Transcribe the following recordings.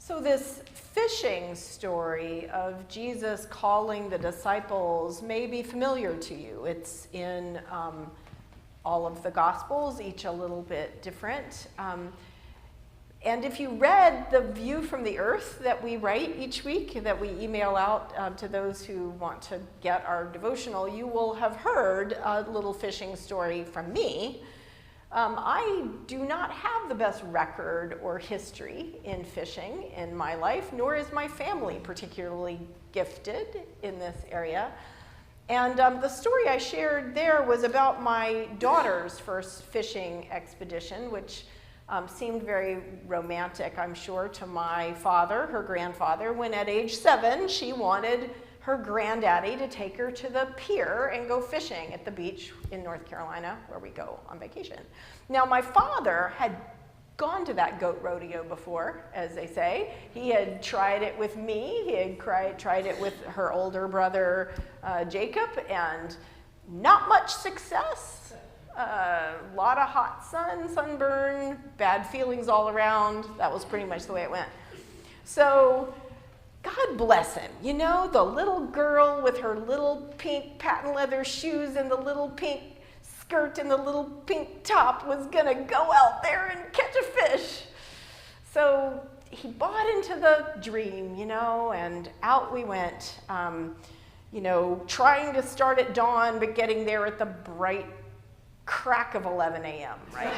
So this fishing story of Jesus calling the disciples may be familiar to you. It's in all of the Gospels, each a little bit different. And if you read the View from the Earth that we write each week, that we email out to those who want to get our devotional, you will have heard a little fishing story from me. I do not have the best record or history in fishing in my life, nor is my family particularly gifted in this area. And the story I shared there was about my daughter's first fishing expedition, which seemed very romantic, I'm sure, to my father, her grandfather, when at age 7, she wanted her granddaddy to take her to the pier and go fishing at the beach in North Carolina, where we go on vacation. Now, my father had gone to that goat rodeo before, as they say. He had tried it with me. He had tried it with her older brother, Jacob, and not much success. A lot of hot sun, sunburn, bad feelings all around. That was pretty much the way it went. So, God bless him. You know, the little girl with her little pink patent leather shoes and the little pink skirt and the little pink top was going to go out there and catch a fish. So he bought into the dream, you know, and out we went, you know, trying to start at dawn, but getting there at the bright crack of 11 a.m., right?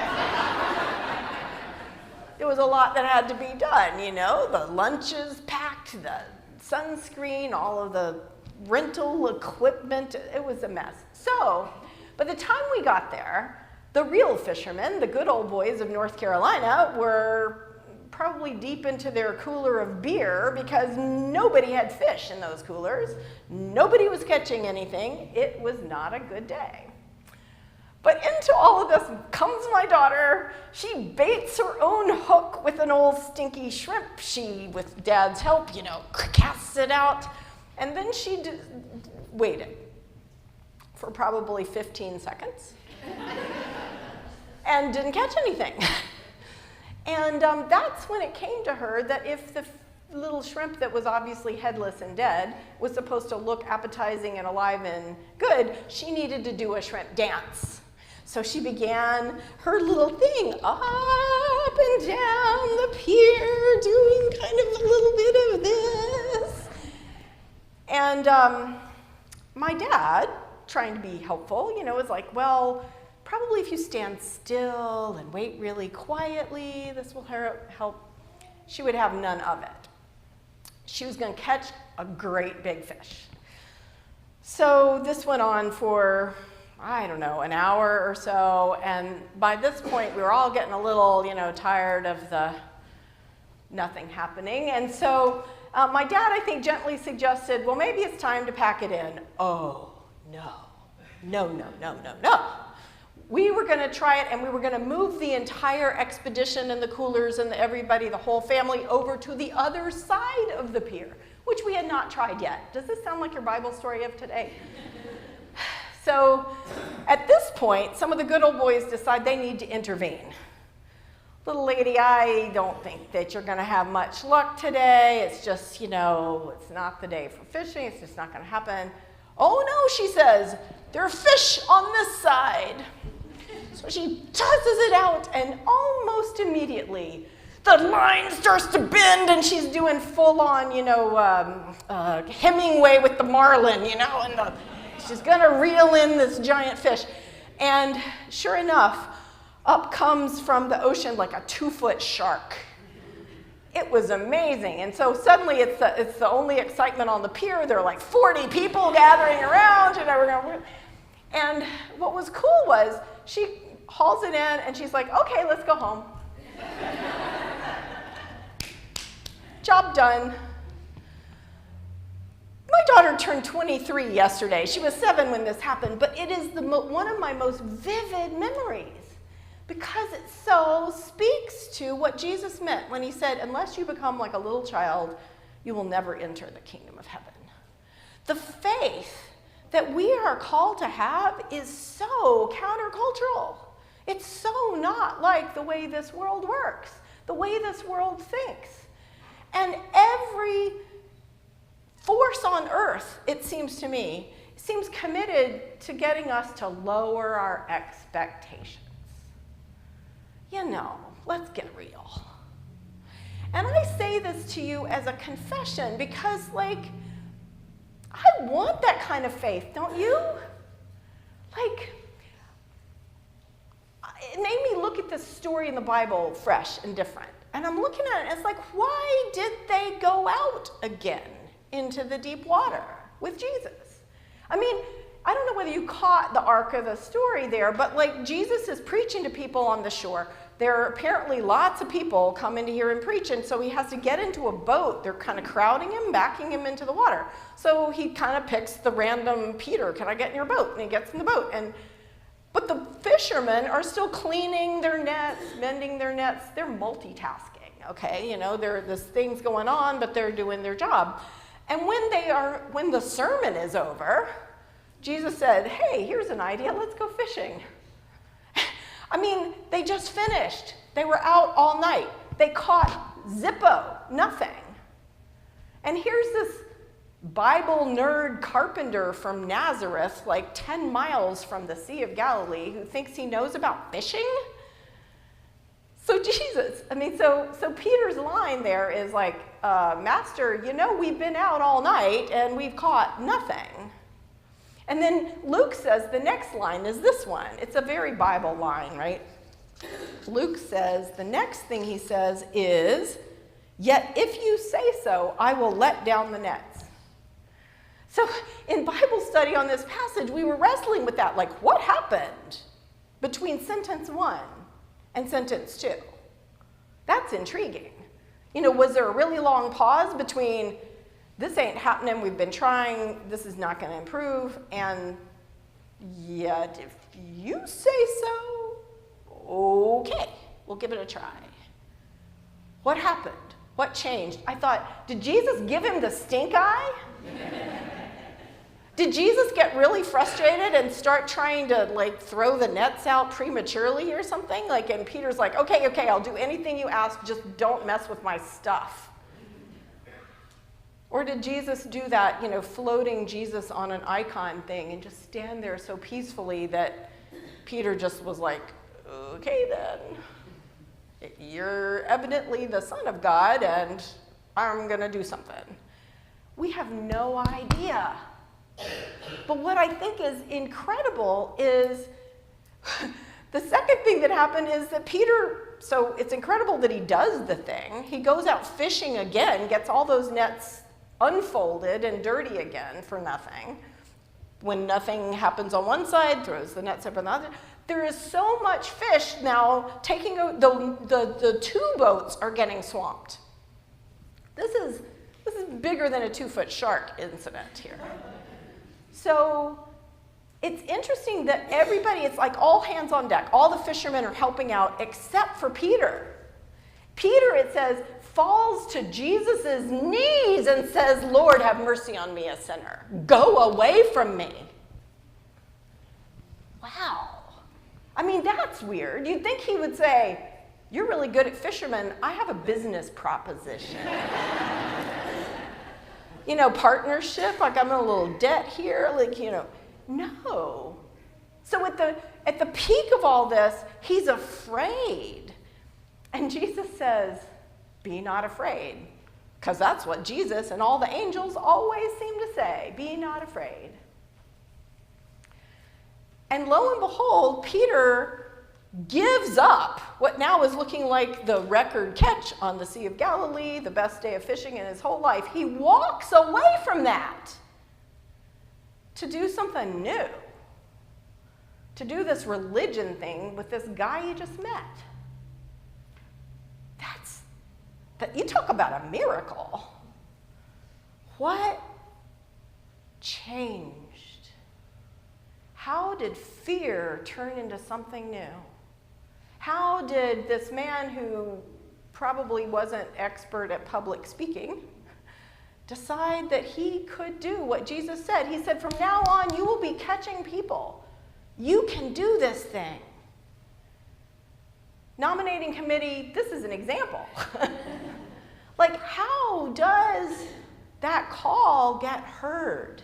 There was a lot that had to be done, you know, the lunches packed, the sunscreen, all of the rental equipment. It was a mess. So, by the time we got there, the real fishermen, the good old boys of North Carolina, were probably deep into their cooler of beer because nobody had fish in those coolers. Nobody was catching anything. It was not a good day. But into all of this comes my daughter. She baits her own hook with an old stinky shrimp. She, with Dad's help, you know, casts it out. And then she waited for probably 15 seconds and didn't catch anything. And that's when it came to her that if the little shrimp that was obviously headless and dead was supposed to look appetizing and alive and good, she needed to do a shrimp dance. So she began her little thing up and down the pier, doing kind of a little bit of this. And my dad, trying to be helpful, you know, was like, well, probably if you stand still and wait really quietly, this will help. She would have none of it. She was going to catch a great big fish. So this went on for, I don't know, an hour or so, and by this point we were all getting a little, you know, tired of the nothing happening, and so my dad, I think, gently suggested, well, maybe it's time to pack it in. Oh, no. We were going to try it, and we were going to move the entire expedition and the coolers and everybody, the whole family, over to the other side of the pier, which we had not tried yet. Does this sound like your Bible story of today? So at this point, some of the good old boys decide they need to intervene. Little lady, I don't think that you're going to have much luck today. It's just, you know, it's not the day for fishing. It's just not going to happen. Oh, no, she says, there are fish on this side. So she tosses it out, and almost immediately, the line starts to bend, and she's doing full-on, you know, Hemingway with the marlin, you know, and she's going to reel in this giant fish. And sure enough, up comes from the ocean like a 2-foot shark. It was amazing. And so suddenly it's the only excitement on the pier. There are like 40 people gathering around. And what was cool was she hauls it in and she's like, okay, let's go home. Job done. My daughter turned 23 yesterday. She was 7 when this happened, but it is one of my most vivid memories because it so speaks to what Jesus meant when he said, unless you become like a little child, you will never enter the kingdom of heaven. The faith that we are called to have is so countercultural. It's so not like the way this world works, the way this world thinks. And every force on earth, it seems to me, seems committed to getting us to lower our expectations. Let's get real. And I say this to you as a confession because, I want that kind of faith, don't you? It made me look at this story in the Bible fresh and different. And I'm looking at it, and it's like, why did they go out again into the deep water with Jesus? I mean, I don't know whether you caught the arc of the story there, but Jesus is preaching to people on the shore. There are apparently lots of people coming to hear him preach, and so he has to get into a boat. They're kind of crowding him, backing him into the water. So he kind of picks the random Peter, can I get in your boat? And he gets in the boat. But the fishermen are still cleaning their nets, mending their nets. They're multitasking, okay? There's things going on, but they're doing their job. And when the sermon is over, Jesus said, hey, here's an idea, let's go fishing. I mean, they just finished. They were out all night. They caught zippo, nothing. And here's this Bible nerd carpenter from Nazareth, 10 miles from the Sea of Galilee, who thinks he knows about fishing? So Jesus, so Peter's line there is Master, we've been out all night and we've caught nothing. And then Luke says the next line is this one. It's a very Bible line, right? Luke says, the next thing he says is, yet if you say so, I will let down the nets. So in Bible study on this passage, we were wrestling with that. What happened between sentence 1 and sentence 2? That's intriguing. Was there a really long pause between this ain't happening, we've been trying, this is not going to improve, and yet if you say so, okay, we'll give it a try. What happened? What changed? I thought, did Jesus give him the stink eye? Did Jesus get really frustrated and start trying to throw the nets out prematurely or something? And Peter's okay, I'll do anything you ask, just don't mess with my stuff. Or did Jesus do that, floating Jesus on an icon thing and just stand there so peacefully that Peter just was okay then, you're evidently the Son of God and I'm going to do something. We have no idea. But what I think is incredible is the second thing that happened is that Peter, so it's incredible that he does the thing. He goes out fishing again, gets all those nets unfolded and dirty again for nothing. When nothing happens on one side, throws the nets up on the other. There is so much fish now taking the 2 boats are getting swamped. This is bigger than a 2-foot shark incident here. So it's interesting that everybody, it's all hands on deck. All the fishermen are helping out except for Peter. Peter, it says, falls to Jesus' knees and says, Lord, have mercy on me, a sinner. Go away from me. Wow. That's weird. You'd think he would say, you're really good at fishermen. I have a business proposition. Partnership, I'm in a little debt here, no. So at the peak of all this, he's afraid. And Jesus says, be not afraid, because that's what Jesus and all the angels always seem to say, be not afraid. And lo and behold, Peter gives up what now is looking like the record catch on the Sea of Galilee, the best day of fishing in his whole life. He walks away from that to do something new, to do this religion thing with this guy he just met. You talk about a miracle. What changed? How did fear turn into something new? How did this man who probably wasn't expert at public speaking decide that he could do what Jesus said? He said, from now on, you will be catching people. You can do this thing. Nominating committee, this is an example. does that call get heard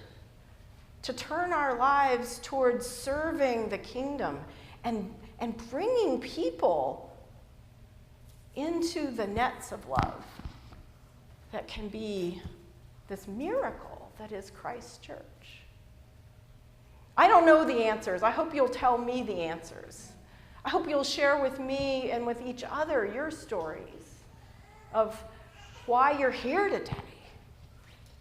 to turn our lives towards serving the kingdom and bringing people into the nets of love that can be this miracle that is Christ's church? I don't know the answers. I hope you'll tell me the answers. I hope you'll share with me and with each other your stories of why you're here today,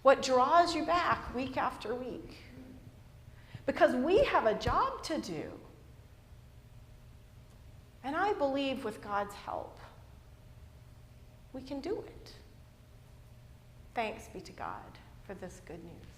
what draws you back week after week. Because we have a job to do. And I believe with God's help, we can do it. Thanks be to God for this good news.